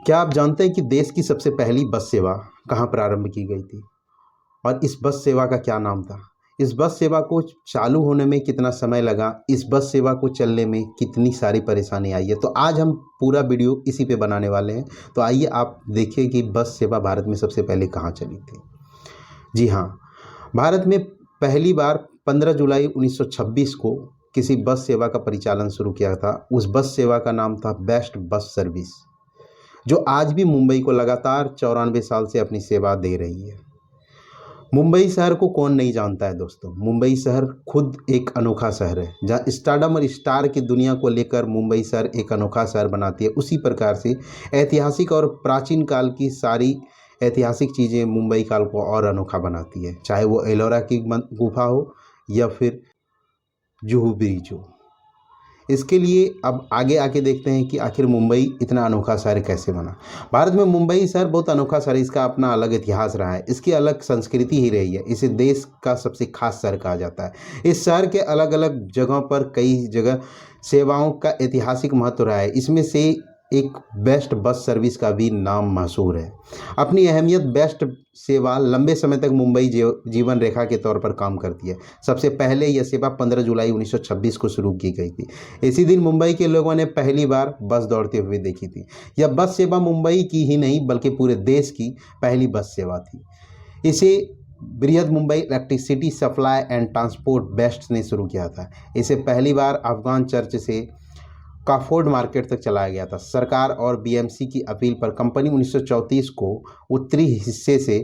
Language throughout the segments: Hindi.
क्या आप जानते हैं कि देश की सबसे पहली बस सेवा कहाँ प्रारंभ की गई थी और इस बस सेवा का क्या नाम था? इस बस सेवा को चालू होने में कितना समय लगा? इस बस सेवा को चलने में कितनी सारी परेशानी आई है? तो आज हम पूरा वीडियो इसी पे बनाने वाले हैं। तो आइए आप देखिए कि बस सेवा भारत में सबसे पहले कहाँ चली थी। जी हाँ, भारत में पहली बार 15 जुलाई 1926 को किसी बस सेवा का परिचालन शुरू किया था। उस बस सेवा का नाम था बेस्ट बस सर्विस, जो आज भी मुंबई को लगातार 94 साल से अपनी सेवा दे रही है। मुंबई शहर को कौन नहीं जानता है दोस्तों। मुंबई शहर खुद एक अनोखा शहर है। जहाँ स्टारडम और स्टार की दुनिया को लेकर मुंबई शहर एक अनोखा शहर बनाती है, उसी प्रकार से ऐतिहासिक और प्राचीन काल की सारी ऐतिहासिक चीज़ें मुंबई काल को और अनोखा बनाती है, चाहे वो एलोरा की गुफा हो या फिर जुहू ब्रिज हो। इसके लिए अब आगे आके देखते हैं कि आखिर मुंबई इतना अनोखा शहर कैसे बना। भारत में मुंबई शहर बहुत अनोखा शहर है। इसका अपना अलग इतिहास रहा है, इसकी अलग संस्कृति ही रही है। इसे देश का सबसे खास शहर कहा जाता है। इस शहर के अलग अलग जगहों पर कई जगह सेवाओं का ऐतिहासिक महत्व रहा है। इसमें से एक बेस्ट बस सर्विस का भी नाम मशहूर है। अपनी अहमियत बेस्ट सेवा लंबे समय तक मुंबई जीवन रेखा के तौर पर काम करती है। सबसे पहले यह सेवा 15 जुलाई 1926 को शुरू की गई थी। इसी दिन मुंबई के लोगों ने पहली बार बस दौड़ते हुए देखी थी। यह बस सेवा मुंबई की ही नहीं बल्कि पूरे देश की पहली बस सेवा थी। इसे बृहद Mumbai electricity supply and transport best ने शुरू किया था। इसे पहली बार अफगान चर्च से काफोर्ड मार्केट तक चलाया गया था। सरकार और बीएमसी की अपील पर कंपनी 1934 को उत्तरी हिस्से से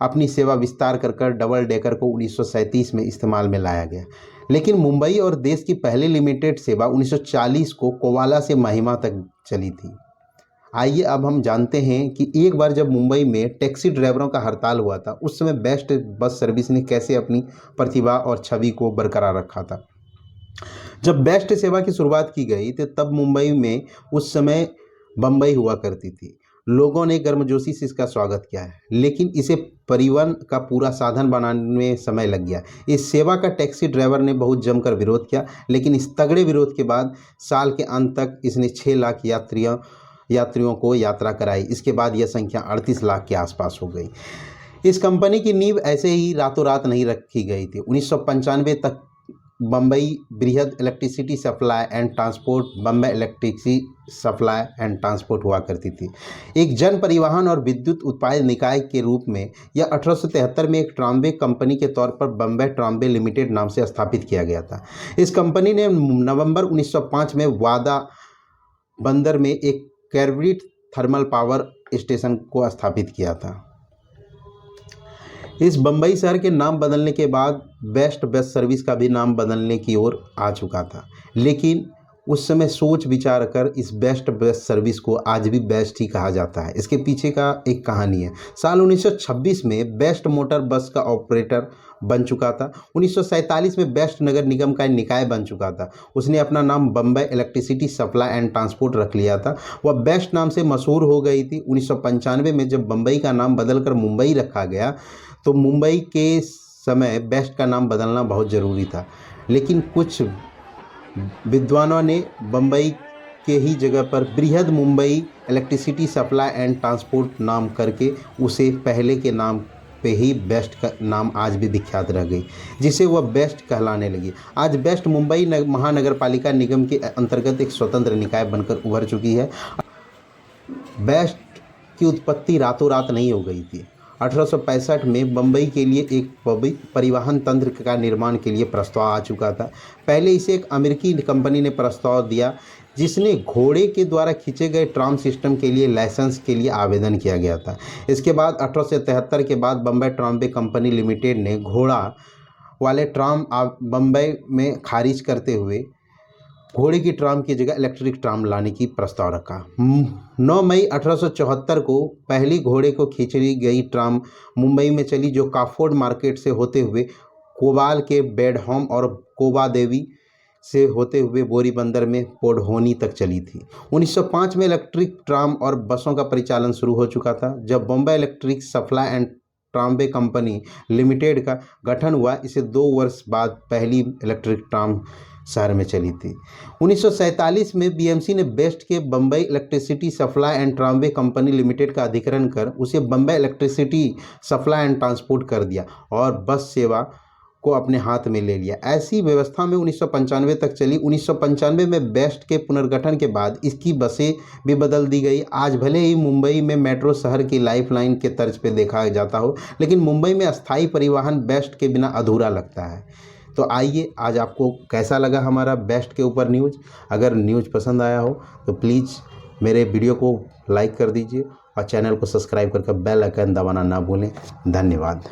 अपनी सेवा विस्तार कर डबल डेकर को 1937 में इस्तेमाल में लाया गया। लेकिन मुंबई और देश की पहली लिमिटेड सेवा 1940 को कोवाला से महिमा तक चली थी। आइए अब हम जानते हैं कि एक बार जब मुंबई में टैक्सी ड्राइवरों का हड़ताल हुआ था, उस समय बेस्ट बस सर्विस ने कैसे अपनी प्रतिभा और छवि को बरकरार रखा था। जब बेस्ट सेवा की शुरुआत की गई तो तब मुंबई में उस समय बम्बई हुआ करती थी। लोगों ने गर्मजोशी से इसका स्वागत किया है, लेकिन इसे परिवहन का पूरा साधन बनाने में समय लग गया। इस सेवा का टैक्सी ड्राइवर ने बहुत जमकर विरोध किया, लेकिन इस तगड़े विरोध के बाद साल के अंत तक इसने 6 लाख यात्रियों को यात्रा कराई। इसके बाद यह संख्या 38 लाख के आसपास हो गई। इस कंपनी की नींव ऐसे ही रातों रात नहीं रखी गई थी। 1995 तक बम्बई बृहद electricity supply and transport Bombay electricity supply and transport हुआ करती थी, एक जन परिवहन और विद्युत उत्पादन निकाय के रूप में। यह 1873 में एक ट्रामवे कंपनी के तौर पर बम्बई ट्रामवे लिमिटेड नाम से स्थापित किया गया था। इस कंपनी ने नवंबर 1905 में वादा बंदर में एक कैरब्रिट थर्मल पावर स्टेशन को स्थापित किया था। इस बम्बई शहर के नाम बदलने के बाद बेस्ट बस सर्विस का भी नाम बदलने की ओर आ चुका था, लेकिन उस समय सोच विचार कर इस बेस्ट बस सर्विस को आज भी बेस्ट ही कहा जाता है। इसके पीछे का एक कहानी है। साल 1926 में बेस्ट मोटर बस का ऑपरेटर बन चुका था। 1947 में बेस्ट नगर निगम का निकाय बन चुका था। उसने अपना नाम Bombay electricity supply and transport रख लिया था। वह बेस्ट नाम से मशहूर हो गई थी। 1995 में जब बम्बई का नाम बदलकर मुंबई रखा गया तो मुंबई के समय बेस्ट का नाम बदलना बहुत ज़रूरी था, लेकिन कुछ विद्वानों ने बम्बई के ही जगह पर बृहद Mumbai electricity supply and transport नाम करके उसे पहले के नाम पे ही बेस्ट का नाम आज भी विख्यात रह गई, जिसे वह बेस्ट कहलाने लगी। आज बेस्ट मुंबई महानगर पालिका निगम के अंतर्गत एक स्वतंत्र निकाय बनकर उभर चुकी है। बेस्ट की उत्पत्ति रातों रात नहीं हो गई थी। 1865 में बम्बई के लिए एक परिवहन तंत्र का निर्माण के लिए प्रस्ताव आ चुका था। पहले इसे एक अमेरिकी कंपनी ने प्रस्ताव दिया, जिसने घोड़े के द्वारा खींचे गए ट्राम सिस्टम के लिए लाइसेंस के लिए आवेदन किया गया था। इसके बाद 1873 के बाद बम्बई ट्रामवे कंपनी लिमिटेड ने घोड़ा वाले ट्राम बम्बई में खारिज करते हुए घोड़े की ट्राम की जगह इलेक्ट्रिक ट्राम लाने की प्रस्ताव रखा। 9 मई 1874 को पहली घोड़े को खींची गई ट्राम मुंबई में चली, जो काफोर्ड मार्केट से होते हुए कोबाल के बेडहोम और कोबा देवी से होते हुए बोरी बंदर में पोडहोनी तक चली थी। 1905 में इलेक्ट्रिक ट्राम और बसों का परिचालन शुरू हो चुका था। जब Bombay electric supply and tramway company limited का गठन हुआ, इसे 2 वर्ष बाद पहली इलेक्ट्रिक ट्राम शहर में चली थी। 1947 में बीएमसी ने बेस्ट के Bombay electricity supply and tramway company limited का अधिग्रहण कर उसे Bombay electricity supply and transport कर दिया और बस सेवा को अपने हाथ में ले लिया। ऐसी व्यवस्था में 1995 तक चली। 1995 में बेस्ट के पुनर्गठन के बाद इसकी बसें भी बदल दी गई। आज भले ही मुंबई में मेट्रो शहर की लाइफलाइन के तर्ज पे देखा जाता हो, लेकिन मुंबई में अस्थायी परिवहन बेस्ट के बिना अधूरा लगता है। तो आइए, आज आपको कैसा लगा हमारा बेस्ट के ऊपर न्यूज़। अगर न्यूज़ पसंद आया हो तो प्लीज़ मेरे वीडियो को लाइक कर दीजिए और चैनल को सब्सक्राइब करके बेल आइकन दबाना ना भूलें। धन्यवाद।